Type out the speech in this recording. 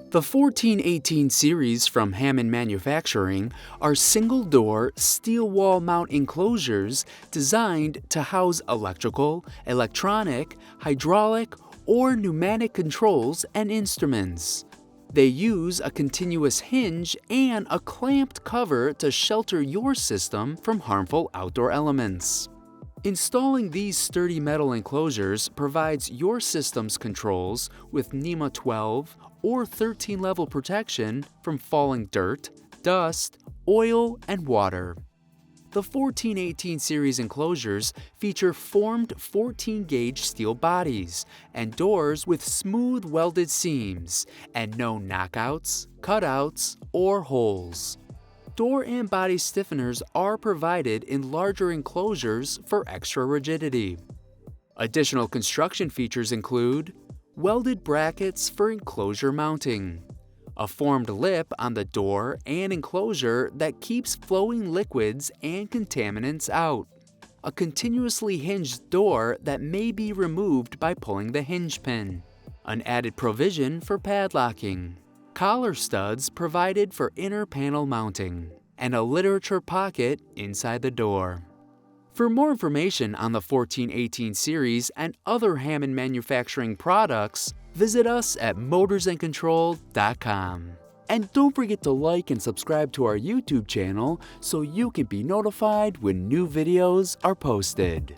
The 1418 series from Hammond Manufacturing are single-door steel wall mount enclosures designed to house electrical, electronic, hydraulic, or pneumatic controls and instruments. They use a continuous hinge and a clamped cover to shelter your system from harmful outdoor elements. Installing these sturdy metal enclosures provides your system's controls with NEMA 12 or 13 level protection from falling dirt, dust, oil, and water. The 1418 series enclosures feature formed 14-gauge steel bodies and doors with smooth welded seams and no knockouts, cutouts, or holes. Door and body stiffeners are provided in larger enclosures for extra rigidity. Additional construction features include welded brackets for enclosure mounting, a formed lip on the door and enclosure that keeps flowing liquids and contaminants out, a continuously hinged door that may be removed by pulling the hinge pin, an added provision for padlocking, collar studs provided for inner panel mounting, and a literature pocket inside the door. For more information on the 1418 series and other Hammond Manufacturing products, visit us at motorsandcontrol.com. And don't forget to like and subscribe to our YouTube channel so you can be notified when new videos are posted.